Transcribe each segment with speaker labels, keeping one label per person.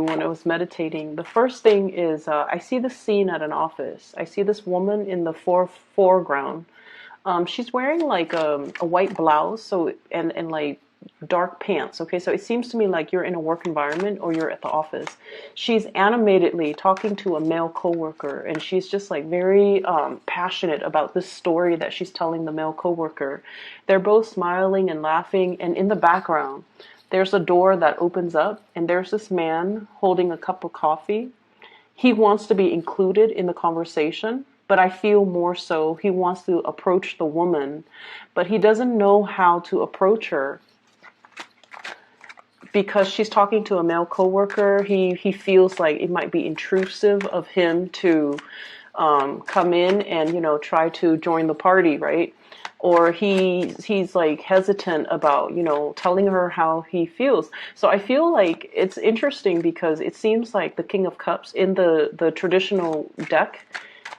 Speaker 1: when I was meditating. The first thing is I see the scene at an office. I see this woman in the foreground. She's wearing like a white blouse, so and like dark pants. Okay, so it seems to me like you're in a work environment or you're at the office. She's animatedly talking to a male coworker, and she's just like very passionate about this story that she's telling the male coworker. They're both smiling and laughing, and in the background, there's a door that opens up, and there's this man holding a cup of coffee. He wants to be included in the conversation, but I feel more so he wants to approach the woman, but he doesn't know how to approach her because she's talking to a male coworker. He feels like it might be intrusive of him to come in and try to join the party, right? Or he's like hesitant about telling her how he feels. So I feel like it's interesting because it seems like the King of Cups in the traditional deck,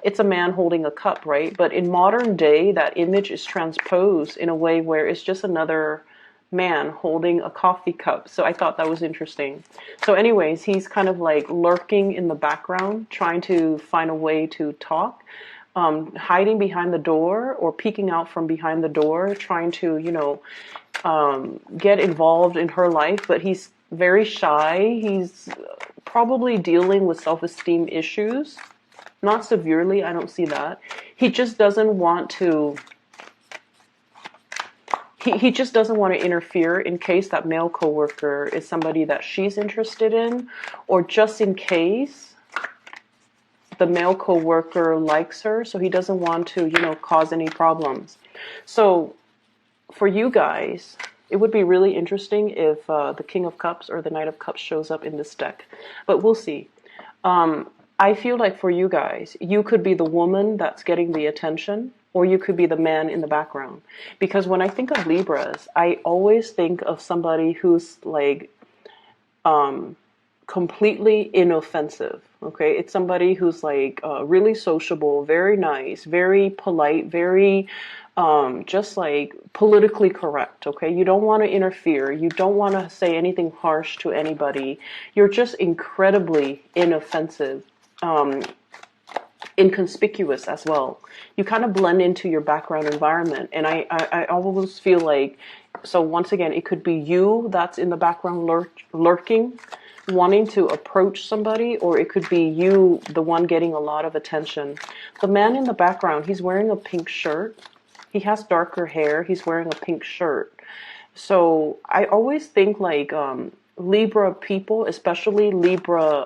Speaker 1: it's a man holding a cup, right? But in modern day, that image is transposed in a way where it's just another man holding a coffee cup. So I thought that was interesting. So anyways, he's kind of like lurking in the background, trying to find a way to talk, hiding behind the door or peeking out from behind the door, trying to, get involved in her life. But he's very shy. He's probably dealing with self-esteem issues. Not severely, I don't see that. He just doesn't want to he just doesn't want to interfere in case that male coworker is somebody that she's interested in, or just in case the male coworker likes her, so he doesn't want to, cause any problems. So for you guys, it would be really interesting if the King of Cups or the Knight of Cups shows up in this deck, but we'll see. I feel like for you guys, you could be the woman that's getting the attention, or you could be the man in the background. Because when I think of Libras, I always think of somebody who's like completely inoffensive. Okay, it's somebody who's like really sociable, very nice, very polite, very just like politically correct. Okay, you don't want to interfere. You don't want to say anything harsh to anybody. You're just incredibly inoffensive. Inconspicuous as well. You kind of blend into your background environment, and I always feel like, so once again, it could be you that's in the background lurking, wanting to approach somebody, or it could be you, the one getting a lot of attention. The man in the background, he's wearing a pink shirt. He has darker hair. He's wearing a pink shirt. So I always think like Libra people, especially Libra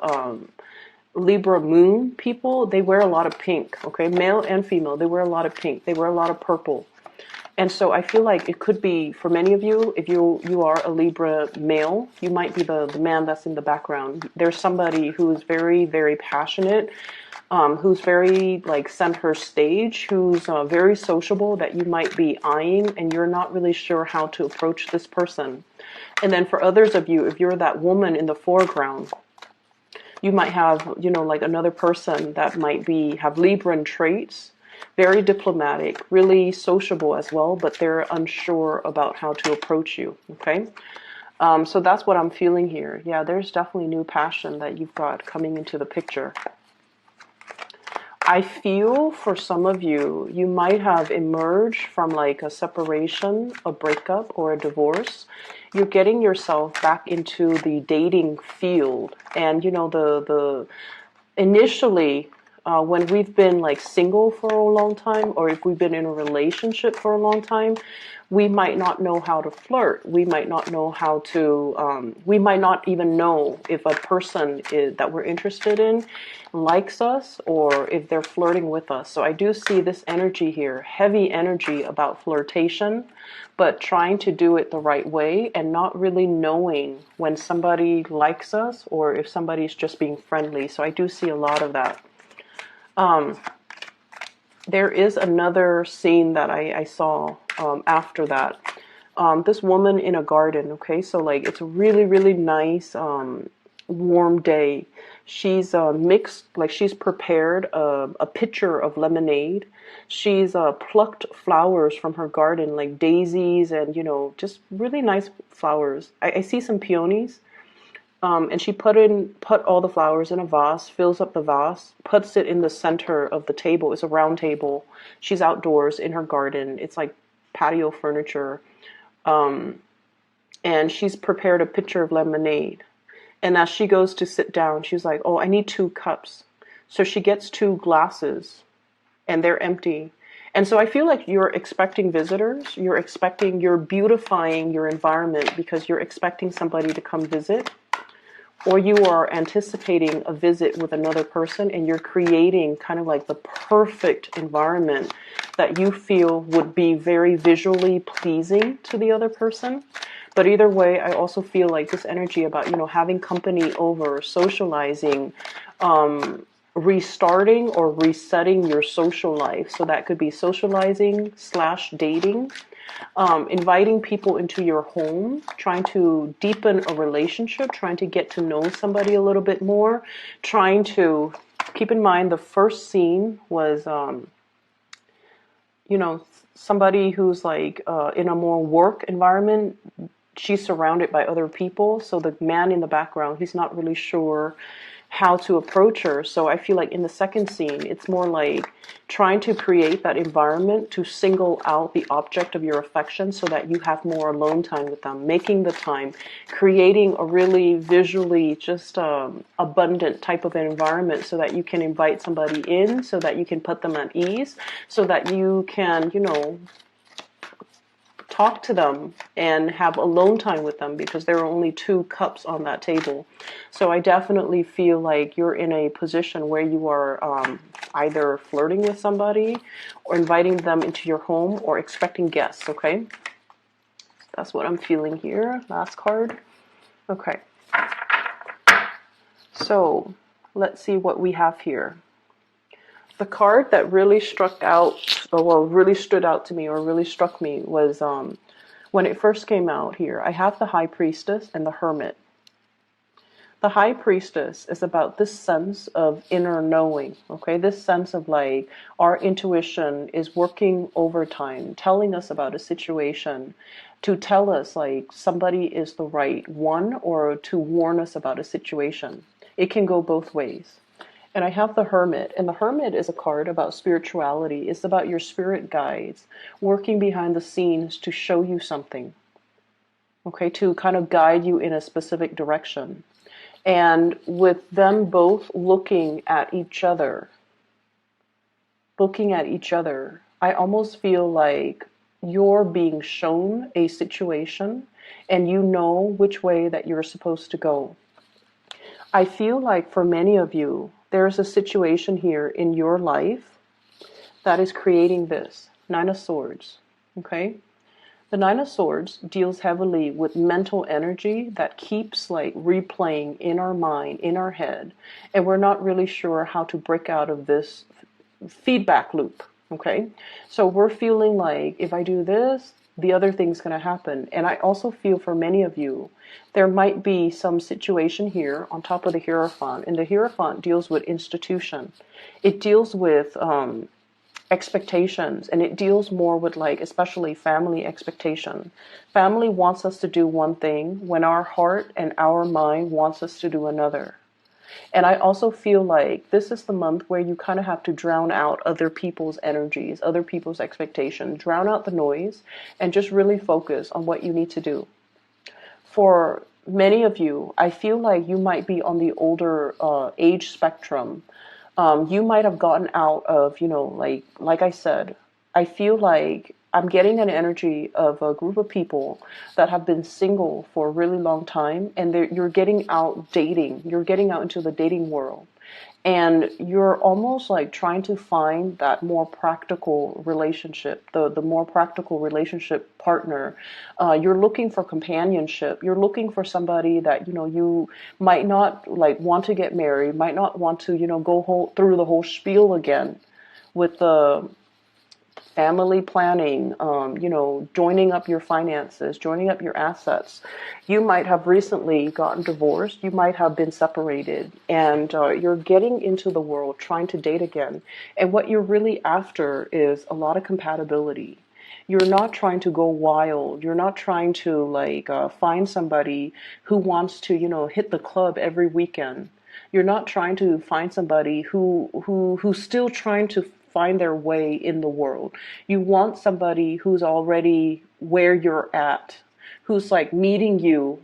Speaker 1: moon people, they wear a lot of pink, okay? Male and female, they wear a lot of pink. They wear a lot of purple. And so I feel like it could be, for many of you, if you are a Libra male, you might be the man that's in the background. There's somebody who is very, very passionate, who's very like center stage, who's very sociable that you might be eyeing, and you're not really sure how to approach this person. And then for others of you, if you're that woman in the foreground, you might have, like another person that might have Libran traits, very diplomatic, really sociable as well, but they're unsure about how to approach you, okay? So that's what I'm feeling here. Yeah, there's definitely new passion that you've got coming into the picture. I feel for some of you, you might have emerged from like a separation, a breakup, or a divorce. You're getting yourself back into the dating field. And, the initially, when we've been like single for a long time, or if we've been in a relationship for a long time, we might not know how to flirt. We might not know how to, we might not even know if a person that we're interested in likes us or if they're flirting with us. So I do see this energy here, heavy energy about flirtation, but trying to do it the right way and not really knowing when somebody likes us or if somebody's just being friendly. So I do see a lot of that. There is another scene that I saw after that. This woman in a garden, okay? So like it's a really, really nice warm day. She's mixed, like she's prepared a pitcher of lemonade. She's plucked flowers from her garden, like daisies and, just really nice flowers. I see some peonies. And she put all the flowers in a vase, fills up the vase, puts it in the center of the table. It's a round table. She's outdoors in her garden. It's like patio furniture. And she's prepared a pitcher of lemonade. And as she goes to sit down, she's like, oh, I need 2 cups. So she gets 2 glasses and they're empty. And so I feel like you're expecting visitors. You're beautifying your environment because you're expecting somebody to come visit. Or you are anticipating a visit with another person and you're creating kind of like the perfect environment that you feel would be very visually pleasing to the other person. But either way, I also feel like this energy about, having company over, socializing, restarting or resetting your social life. So that could be socializing / dating. Inviting people into your home, trying to deepen a relationship, trying to get to know somebody a little bit more, trying to keep in mind the first scene was, somebody who's like in a more work environment. She's surrounded by other people. So the man in the background, he's not really sure how to approach her. So I feel like in the second scene, it's more like trying to create that environment to single out the object of your affection so that you have more alone time with them, making the time, creating a really visually just abundant type of environment so that you can invite somebody in, so that you can put them at ease, so that you can, talk to them and have alone time with them because there are only 2 cups on that table. So I definitely feel like you're in a position where you are either flirting with somebody or inviting them into your home or expecting guests, okay? That's what I'm feeling here. Last card. Okay. So let's see what we have here. The card that really really stood out to me or really struck me was when it first came out here. I have the High Priestess and the Hermit. The High Priestess is about this sense of inner knowing, okay? This sense of like our intuition is working overtime, telling us about a situation to tell us like somebody is the right one or to warn us about a situation. It can go both ways. And I have the Hermit, and the Hermit is a card about spirituality. It's about your spirit guides working behind the scenes to show you something, okay, to kind of guide you in a specific direction. And with them both looking at each other, I almost feel like you're being shown a situation and you know which way that you're supposed to go. I feel like for many of you, there's a situation here in your life that is creating this. 9 of Swords, okay? The 9 of Swords deals heavily with mental energy that keeps like replaying in our mind, in our head, and we're not really sure how to break out of this feedback loop, okay? So we're feeling like if I do this, the other thing's going to happen. And I also feel for many of you, there might be some situation here on top of the Hierophant. And the Hierophant deals with institution. It deals with expectations. And it deals more with like, especially family expectation. Family wants us to do one thing when our heart and our mind wants us to do another. And I also feel like this is the month where you kind of have to drown out other people's energies, other people's expectations, drown out the noise, and just really focus on what you need to do. For many of you, I feel like you might be on the older age spectrum. You might have gotten out of, like I said, I feel like I'm getting an energy of a group of people that have been single for a really long time, and you're getting out dating. You're getting out into the dating world. And you're almost like trying to find that more practical relationship, the more practical relationship partner. You're looking for companionship. You're looking for somebody that, you might not like want to get married, might not want to, go through the whole spiel again with the family planning, joining up your finances, joining up your assets. You might have recently gotten divorced. You might have been separated, and you're getting into the world trying to date again. And what you're really after is a lot of compatibility. You're not trying to go wild. You're not trying to like find somebody who wants to, you know, hit the club every weekend. You're not trying to find somebody who's still trying to find their way in the world. You want somebody who's already where you're at, who's like meeting you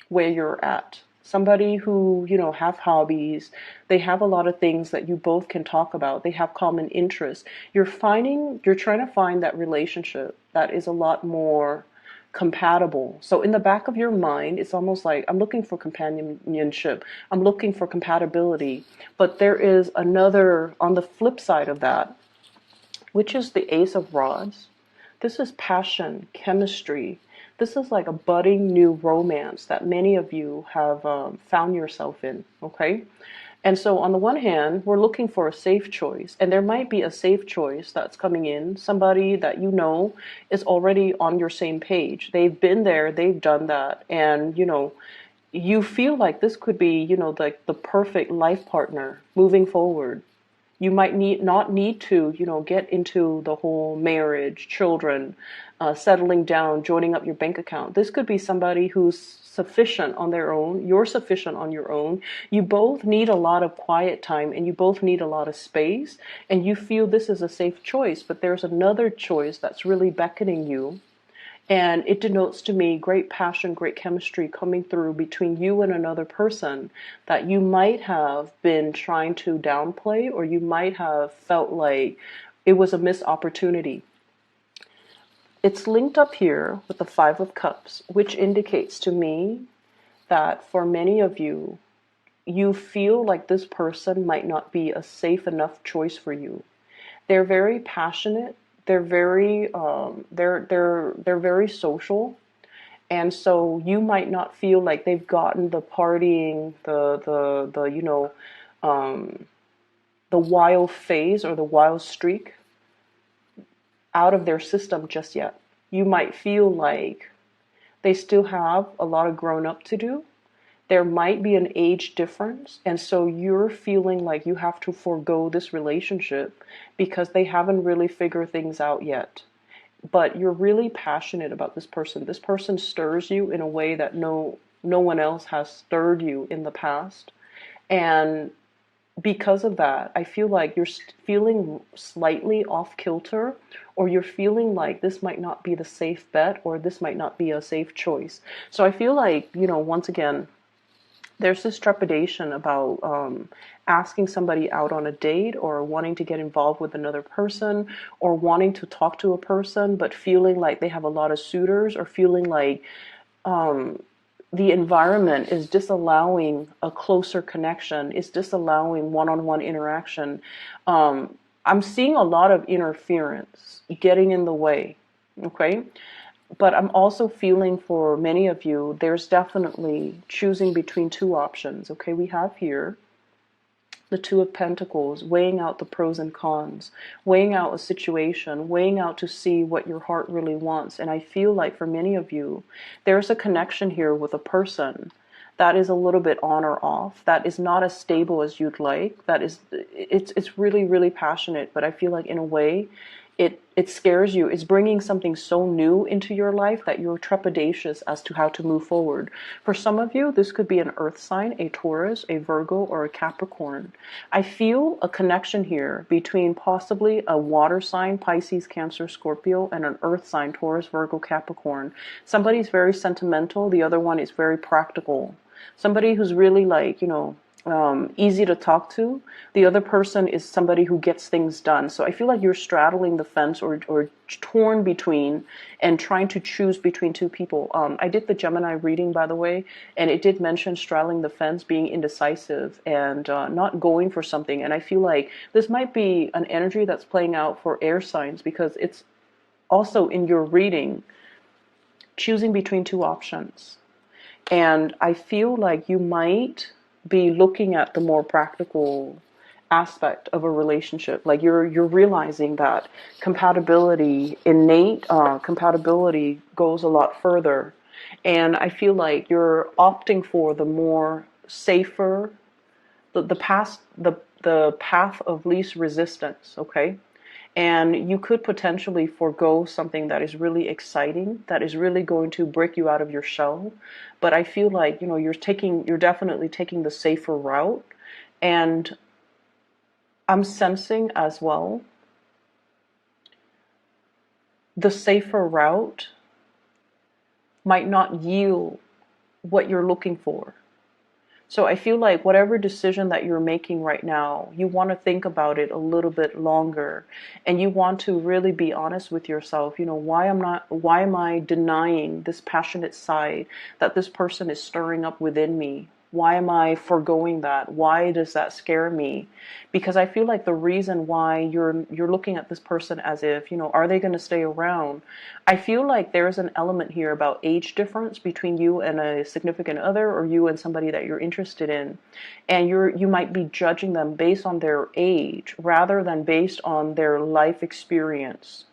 Speaker 1: where you're at. Somebody who, you know, have hobbies. They have a lot of things that you both can talk about. They have common interests. You're trying to find that relationship that is a lot more compatible. So in the back of your mind, it's almost like I'm looking for companionship. I'm looking for compatibility. But there is another on the flip side of that, which is the Ace of Rods. This is passion, chemistry. This is like a budding new romance that many of you have found yourself in, okay? And so on the one hand, we're looking for a safe choice, and there might be a safe choice that's coming in, somebody that you know is already on your same page. They've been there, they've done that, and you know, you feel like this could be, you know, like the perfect life partner moving forward. You might not need to, you know, get into the whole marriage, children, settling down, joining up your bank account. This could be somebody who's sufficient on their own. You're sufficient on your own. You both need a lot of quiet time and you both need a lot of space. And you feel this is a safe choice, but there's another choice that's really beckoning you. And it denotes to me great passion, great chemistry coming through between you and another person that you might have been trying to downplay, or you might have felt like it was a missed opportunity. It's linked up here with the Five of Cups, which indicates to me that for many of you, you feel like this person might not be a safe enough choice for you. They're very passionate. They're very they're very social, and so you might not feel like they've gotten the partying, the you know, the wild phase or the wild streak out of their system just yet. You might feel like they still have a lot of grown up to do. There might be an age difference, and so you're feeling like you have to forego this relationship because they haven't really figured things out yet. But you're really passionate about this person. This person stirs you in a way that no one else has stirred you in the past. And because of that, I feel like you're feeling slightly off kilter, or you're feeling like this might not be the safe bet, or this might not be a safe choice. So I feel like, you know, once again, there's this trepidation about asking somebody out on a date, or wanting to get involved with another person, or wanting to talk to a person but feeling like they have a lot of suitors, or feeling like the environment is disallowing a closer connection, is disallowing one-on-one interaction. I'm seeing a lot of interference getting in the way, okay? But I'm also feeling for many of you, there's definitely choosing between two options. Okay, we have here the Two of Pentacles, weighing out the pros and cons, weighing out a situation, weighing out to see what your heart really wants. And I feel like for many of you, there's a connection here with a person that is a little bit on or off, that is not as stable as you'd like, that is, it's really, really passionate, but I feel like in a way, it scares you. It's bringing something so new into your life that you're trepidatious as to how to move forward. For some of you, this could be an earth sign, a Taurus, a Virgo, or a Capricorn. I feel a connection here between possibly a water sign, Pisces, Cancer, Scorpio, and an earth sign, Taurus, Virgo, Capricorn. Somebody's very sentimental. The other one is very practical. Somebody who's really like, you know, easy to talk to. The other person is somebody who gets things done. So I feel like you're straddling the fence, or torn between and trying to choose between two people. I did the Gemini reading, by the way, and it did mention straddling the fence, being indecisive, and not going for something. And I feel like this might be an energy that's playing out for air signs, because it's also in your reading choosing between two options. And I feel like you might be looking at the more practical aspect of a relationship. Like you're realizing that compatibility, innate compatibility, goes a lot further. And I feel like you're opting for the more safer, the path of least resistance. Okay. And you could potentially forego something that is really exciting, that is really going to break you out of your shell. But I feel like, you're definitely taking the safer route. And I'm sensing as well, the safer route might not yield what you're looking for. So I feel like whatever decision that you're making right now, you want to think about it a little bit longer, and you want to really be honest with yourself. Why am I denying this passionate side that this person is stirring up within me? Why am I foregoing that? Why does that scare me? Because I feel like the reason why you're looking at this person as if, are they going to stay around? I feel like there's an element here about age difference between you and a significant other, or you and somebody that you're interested in. And you might be judging them based on their age rather than based on their life experience.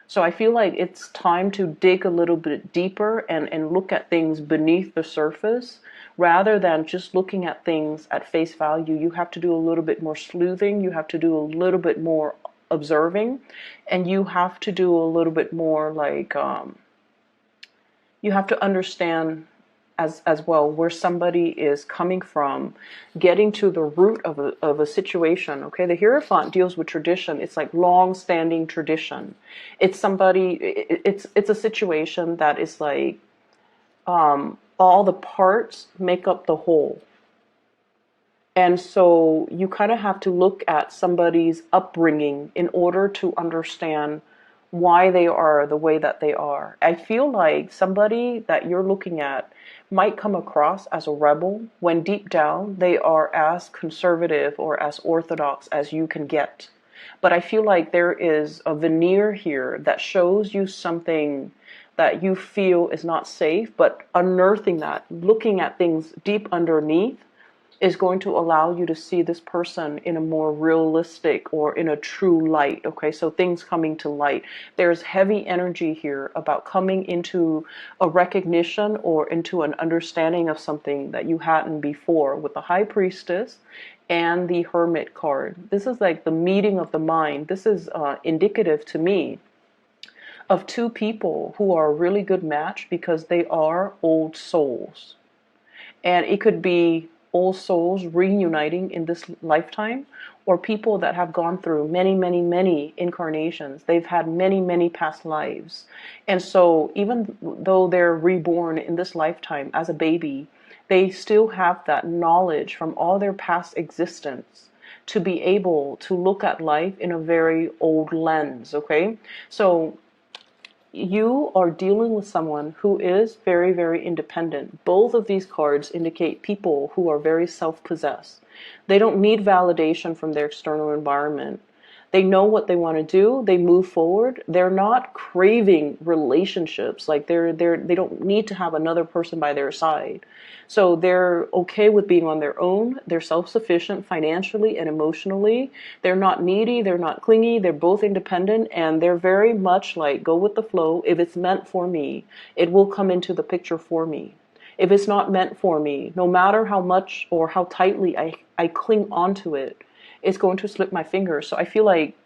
Speaker 1: So I feel like it's time to dig a little bit deeper and look at things beneath the surface rather than just looking at things at face value. You have to do a little bit more sleuthing. You have to do a little bit more observing, and you have to do a little bit more you have to understand as well where somebody is coming from, getting to the root of a situation. Okay, the Hierophant deals with tradition. It's like long-standing tradition. It's it's a situation that is like all the parts make up the whole. And so you kind of have to look at somebody's upbringing in order to understand why they are the way that they are. I feel like somebody that you're looking at might come across as a rebel when deep down they are as conservative or as orthodox as you can get. But I feel like there is a veneer here that shows you something that you feel is not safe, but unearthing that, looking at things deep underneath, is going to allow you to see this person in a more realistic or in a true light. Okay, so things coming to light. There's heavy energy here about coming into a recognition or into an understanding of something that you hadn't before, with the High Priestess and the Hermit card. This is like the meeting of the mind. This is indicative to me of two people who are a really good match because they are old souls. And it could be old souls reuniting in this lifetime, or people that have gone through many, many, many incarnations. They've had many, many past lives. And so even though they're reborn in this lifetime as a baby, they still have that knowledge from all their past existence to be able to look at life in a very old lens, okay? So you are dealing with someone who is very, very independent. Both of these cards indicate people who are very self-possessed. They don't need validation from their external environment. They know what they want to do. They move forward. They're not craving relationships. Like they don't need to have another person by their side. So they're okay with being on their own. They're self-sufficient financially and emotionally. They're not needy. They're not clingy. They're both independent, and they're very much like, go with the flow. If it's meant for me, it will come into the picture for me. If it's not meant for me, no matter how much or how tightly I cling onto it, it's going to slip my fingers. So I feel like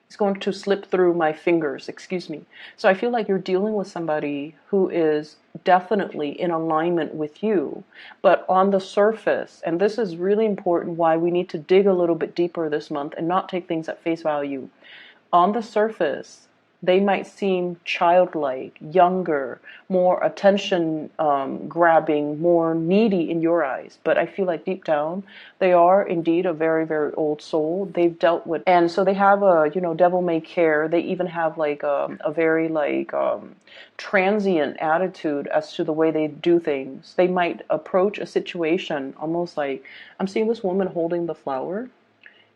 Speaker 1: it's going to slip through my fingers, excuse me. So I feel like you're dealing with somebody who is definitely in alignment with you, but on the surface, and this is really important why we need to dig a little bit deeper this month and not take things at face value. On the surface, they might seem childlike, younger, more attention grabbing, more needy in your eyes. But I feel like deep down, they are indeed a very, very old soul. They've dealt with, and so they have a, devil may care. They even have like a very transient attitude as to the way they do things. They might approach a situation almost like, I'm seeing this woman holding the flower,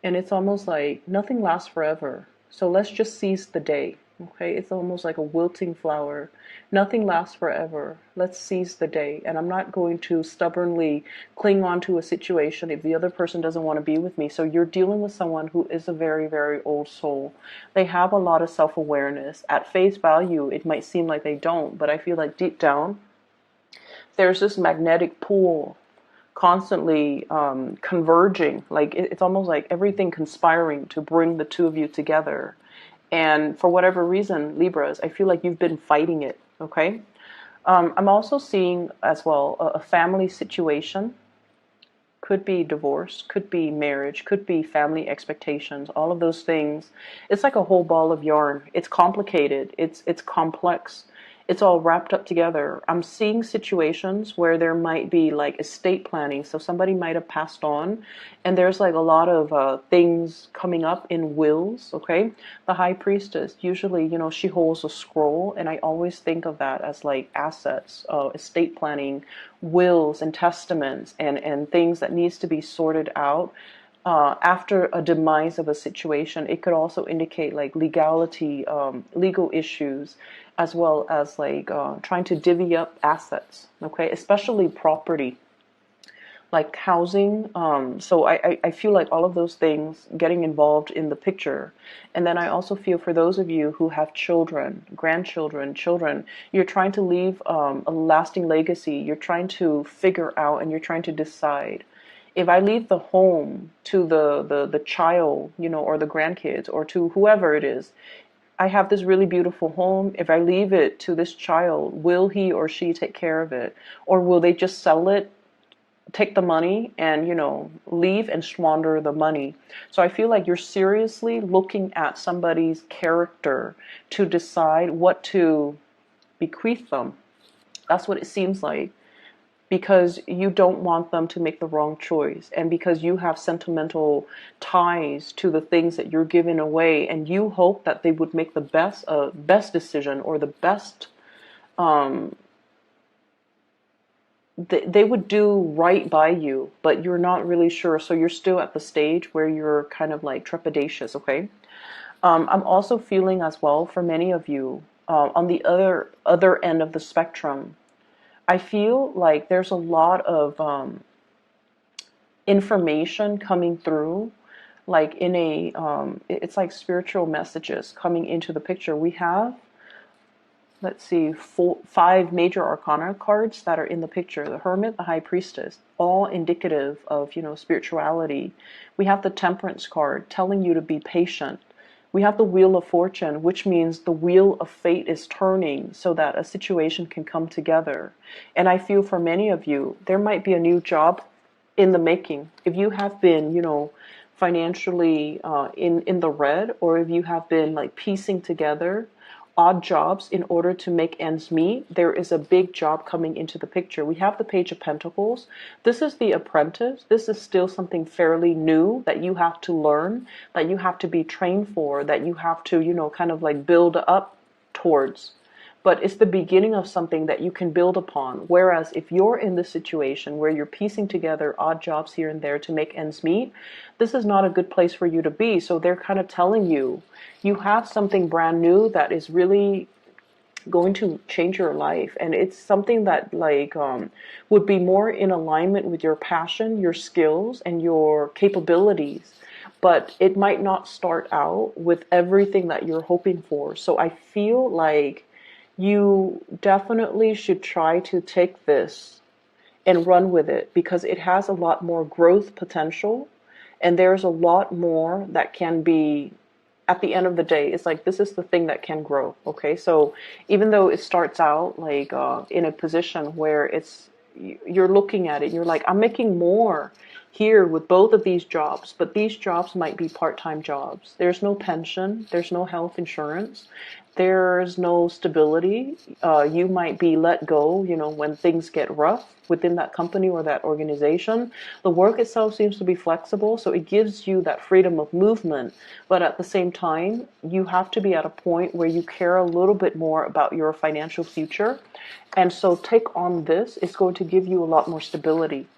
Speaker 1: and it's almost like nothing lasts forever. So let's just seize the day. Okay, it's almost like a wilting flower. Nothing lasts forever. Let's seize the day. And I'm not going to stubbornly cling on to a situation if the other person doesn't want to be with me. So you're dealing with someone who is a very, very old soul. They have a lot of self-awareness. At face value, it might seem like they don't, but I feel like deep down, there's this magnetic pull constantly converging. Like it's almost like everything conspiring to bring the two of you together. And for whatever reason, Libras, I feel like you've been fighting it. Okay. I'm also seeing as well a family situation. Could be divorce, could be marriage, could be family expectations, all of those things. It's like a whole ball of yarn. It's complicated, it's complex, it's all wrapped up together. I'm seeing situations where there might be like estate planning, so somebody might have passed on, and there's like a lot of things coming up in wills. Okay, the high priestess, usually, you know, she holds a scroll, and I always think of that as like assets, estate planning, wills and testaments, and things that needs to be sorted out after a demise of a situation. It could also indicate like legality, legal issues, as well as like trying to divvy up assets, okay, especially property, like housing. So I feel like all of those things getting involved in the picture. And then I also feel for those of you who have children, grandchildren, children, you're trying to leave a lasting legacy. You're trying to figure out and you're trying to decide. If I leave the home to the child, you know, or the grandkids, or to whoever it is, I have this really beautiful home. If I leave it to this child, will he or she take care of it? Or will they just sell it, take the money, and, you know, leave and squander the money? So I feel like you're seriously looking at somebody's character to decide what to bequeath them. That's what it seems like, because you don't want them to make the wrong choice, and because you have sentimental ties to the things that you're giving away, and you hope that they would make the best decision, or the best they would do right by you, but you're not really sure. So you're still at the stage where you're kind of like trepidatious. Okay. I'm also feeling as well for many of you on the other end of the spectrum. I feel like there's a lot of information coming through, like in a it's like spiritual messages coming into the picture. We have, let's see, five major arcana cards that are in the picture: the Hermit, the High Priestess, all indicative of, you know, spirituality. We have the Temperance card telling you to be patient. We have the Wheel of Fortune, which means the wheel of fate is turning so that a situation can come together. And I feel for many of you, there might be a new job in the making. If you have been, you know, financially in the red, or if you have been like piecing together odd jobs in order to make ends meet, there is a big job coming into the picture. We have the Page of Pentacles. This is the apprentice. This is still something fairly new that you have to learn, that you have to be trained for, that you have to, you know, kind of like build up towards. But it's the beginning of something that you can build upon. Whereas if you're in this situation where you're piecing together odd jobs here and there to make ends meet, this is not a good place for you to be. So they're kind of telling you, you have something brand new that is really going to change your life, and it's something that like would be more in alignment with your passion, your skills, and your capabilities. But it might not start out with everything that you're hoping for. So I feel like you definitely should try to take this and run with it, because it has a lot more growth potential, and there's a lot more that can be, at the end of the day, it's like this is the thing that can grow. Okay, so even though it starts out like in a position where it's, you're looking at it, you're like, I'm making more here with both of these jobs, but these jobs might be part-time jobs. There's no pension, there's no health insurance, there's no stability. You might be let go, you know, when things get rough within that company or that organization. The work itself seems to be flexible, so it gives you that freedom of movement. But at the same time, you have to be at a point where you care a little bit more about your financial future. And so take on this. It's going to give you a lot more stability.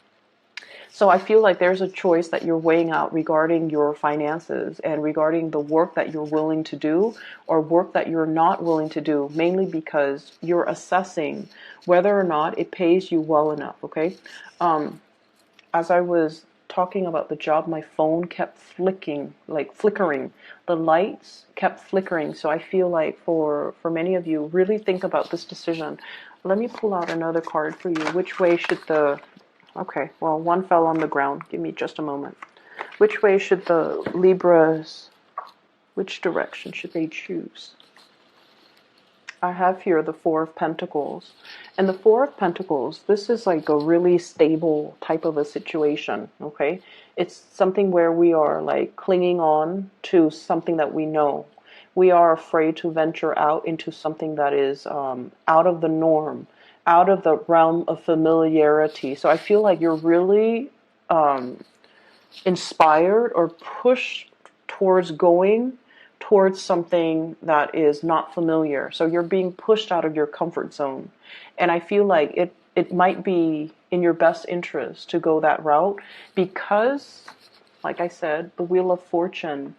Speaker 1: So I feel like there's a choice that you're weighing out regarding your finances and regarding the work that you're willing to do or work that you're not willing to do, mainly because you're assessing whether or not it pays you well enough. Okay. As I was talking about the job, my phone kept flickering. The lights kept flickering. So I feel like for many of you, really think about this decision. Let me pull out another card for you. Which way should the Okay, well, one fell on the ground. Give me just a moment. Which way should the Libras, which direction should they choose? I have here the Four of Pentacles. And the Four of Pentacles, this is like a really stable type of a situation, okay? It's something where we are like clinging on to something that we know. We are afraid to venture out into something that is out of the norm, out of the realm of familiarity. So I feel like you're really inspired or pushed towards going towards something that is not familiar. So you're being pushed out of your comfort zone. And I feel like it might be in your best interest to go that route because, like I said, the Wheel of Fortune,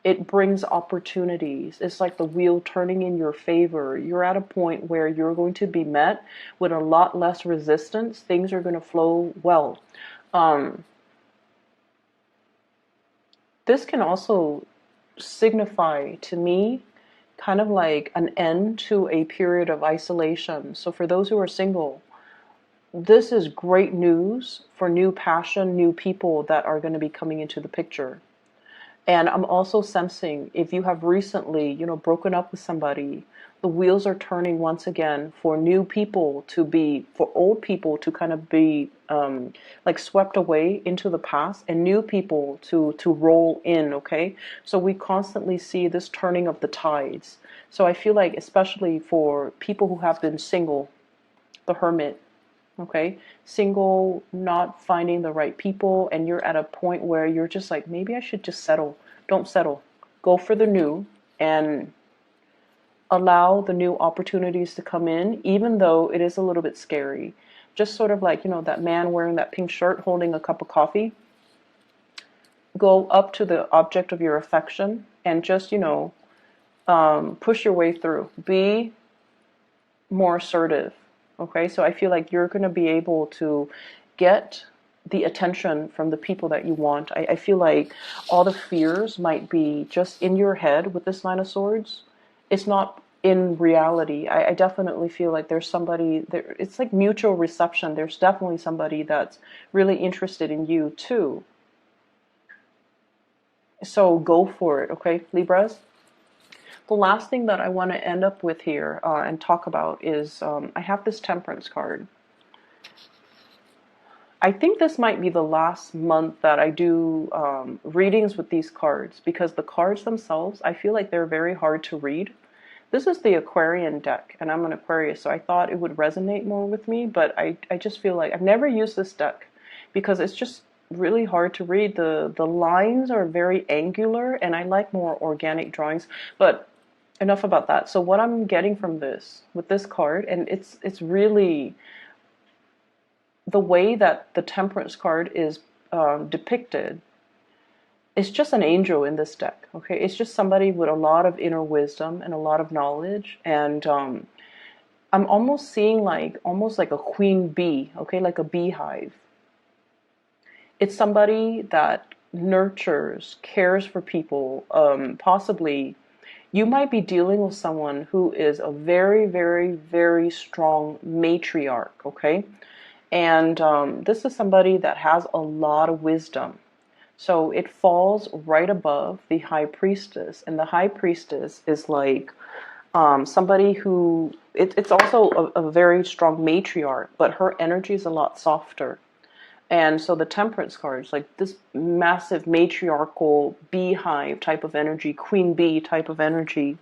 Speaker 1: it brings opportunities. It's like the wheel turning in your favor. You're at a point where you're going to be met with a lot less resistance. Things are going to flow well. This can also signify to me kind of like an end to a period of isolation. So for those who are single, this is great news for new passion, new people that are going to be coming into the picture. And I'm also sensing if you have recently, broken up with somebody, the wheels are turning once again for new people to be, for old people to kind of be like swept away into the past and new people to roll in, okay? So we constantly see this turning of the tides. So I feel like especially for people who have been single, the Hermit, okay, single, not finding the right people, and you're at a point where you're just like, maybe I should just settle. Don't settle. Go for the new and allow the new opportunities to come in, even though it is a little bit scary. Just sort of like, that man wearing that pink shirt holding a cup of coffee. Go up to the object of your affection and just, push your way through. Be more assertive. Okay, so I feel like you're going to be able to get the attention from the people that you want. I feel like all the fears might be just in your head with this Nine of Swords. It's not in reality. I definitely feel like there's somebody there. It's like mutual reception. There's definitely somebody that's really interested in you too. So go for it, okay, Libras? The last thing that I want to end up with here and talk about is I have this Temperance card. I think this might be the last month that I do readings with these cards because the cards themselves, I feel like they're very hard to read. This is the Aquarian deck, and I'm an Aquarius, so I thought it would resonate more with me, but I just feel like I've never used this deck because it's just really hard to read. The lines are very angular, and I like more organic drawings, but enough about that. So what I'm getting from this, with this card, and it's really the way that the Temperance card is depicted. It's just an angel in this deck, okay? It's just somebody with a lot of inner wisdom and a lot of knowledge, and I'm almost seeing almost like a queen bee, okay, like a beehive. It's somebody that nurtures, cares for people. Possibly, you might be dealing with someone who is a very, very, very strong matriarch, okay? And this is somebody that has a lot of wisdom. So it falls right above the High Priestess. And the High Priestess is like somebody who, it's also a very strong matriarch, but her energy is a lot softer. And so the Temperance card is like this massive matriarchal beehive type of energy, queen bee type of energy.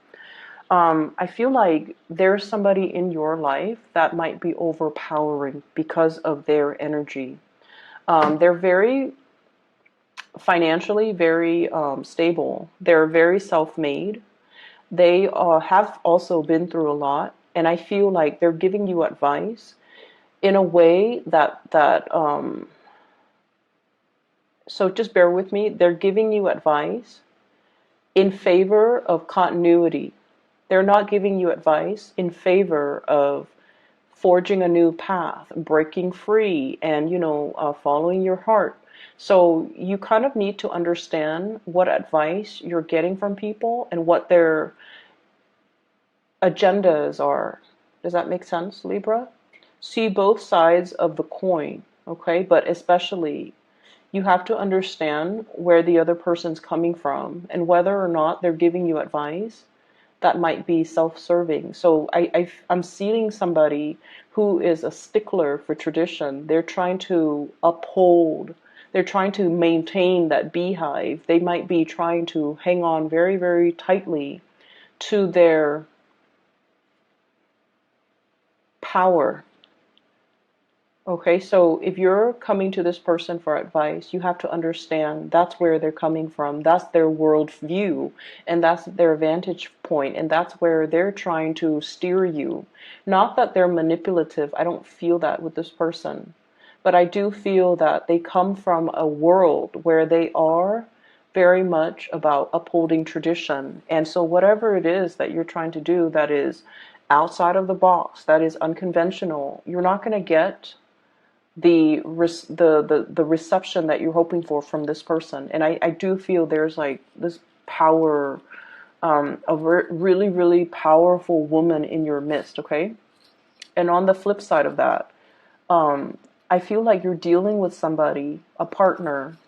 Speaker 1: I feel like there's somebody in your life that might be overpowering because of their energy. They're very financially very stable. They're very self-made. They have also been through a lot, and I feel like they're giving you advice in a way that so just bear with me. They're giving you advice in favor of continuity. They're not giving you advice in favor of forging a new path, breaking free, and following your heart. So you kind of need to understand what advice you're getting from people and what their agendas are. Does that make sense, Libra? See both sides of the coin. okay? But especially, you have to understand where the other person's coming from and whether or not they're giving you advice that might be self-serving. So I'm seeing somebody who is a stickler for tradition. They're trying to uphold, they're trying to maintain that beehive. They might be trying to hang on very, very tightly to their power. Okay, so if you're coming to this person for advice, you have to understand that's where they're coming from. That's their world view, and that's their vantage point, and that's where they're trying to steer you. Not that they're manipulative. I don't feel that with this person. But I do feel that they come from a world where they are very much about upholding tradition. And so whatever it is that you're trying to do that is outside of the box, that is unconventional, you're not going to get the reception that you're hoping for from this person. And I do feel there's like this power, a really, really powerful woman in your midst, okay? And on the flip side of that, I feel like you're dealing with somebody, a partner,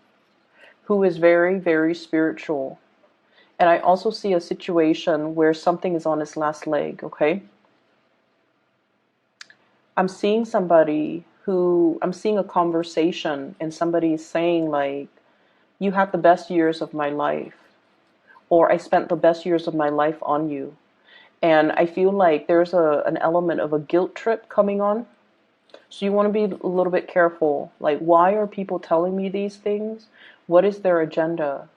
Speaker 1: who is very, very spiritual. And I also see a situation where something is on its last leg, okay? I'm seeing I'm seeing a conversation and somebody is saying like, you had the best years of my life, or I spent the best years of my life on you. And I feel like there's an element of a guilt trip coming on. So you want to be a little bit careful. Like, why are people telling me these things? What is their agenda?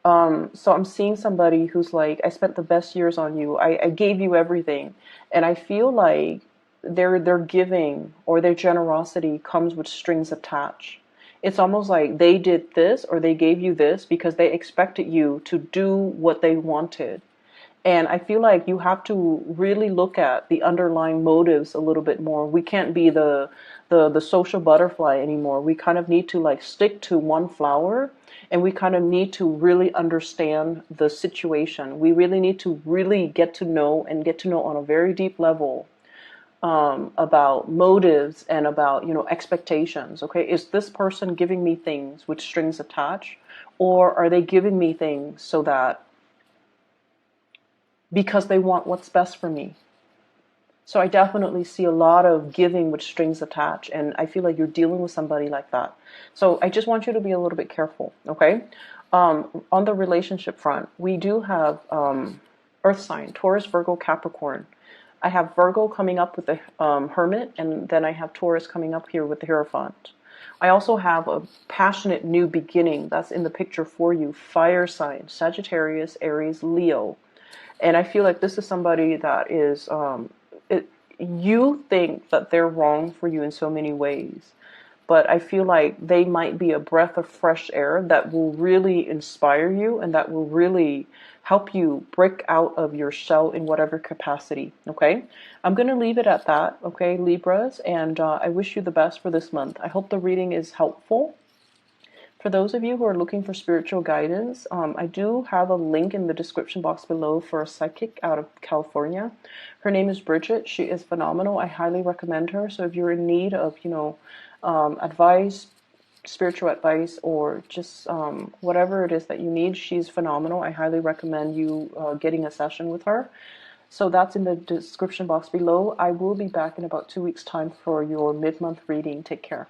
Speaker 1: So I'm seeing somebody who's like, I spent the best years on you. I gave you everything. And I feel like their giving or their generosity comes with strings attached. It's almost like they did this or they gave you this because they expected you to do what they wanted. And I feel like you have to really look at the underlying motives a little bit more. We can't be the social butterfly anymore. We kind of need to like stick to one flower, and we kind of need to really understand the situation. We really need to really get to know and get to know on a very deep level about motives and about, expectations. Okay, is this person giving me things with strings attached, or are they giving me things so that because they want what's best for me? So I definitely see a lot of giving with strings attached, and I feel like you're dealing with somebody like that. So I just want you to be a little bit careful, okay? On the relationship front, we do have Earth sign, Taurus, Virgo, Capricorn. I have Virgo coming up with the Hermit, and then I have Taurus coming up here with the Hierophant. I also have a passionate new beginning that's in the picture for you, fire sign, Sagittarius, Aries, Leo. And I feel like this is somebody that is, you think that they're wrong for you in so many ways. But I feel like they might be a breath of fresh air that will really inspire you and that will really help you break out of your shell in whatever capacity, okay? I'm going to leave it at that, okay, Libras? And I wish you the best for this month. I hope the reading is helpful. For those of you who are looking for spiritual guidance, I do have a link in the description box below for a psychic out of California. Her name is Bridget. She is phenomenal. I highly recommend her. So if you're in need of, advice, spiritual advice, or just whatever it is that you need, she's phenomenal. I highly recommend you getting a session with her. So that's in the description box below. I will be back in about 2 weeks' time for your mid-month reading. Take care.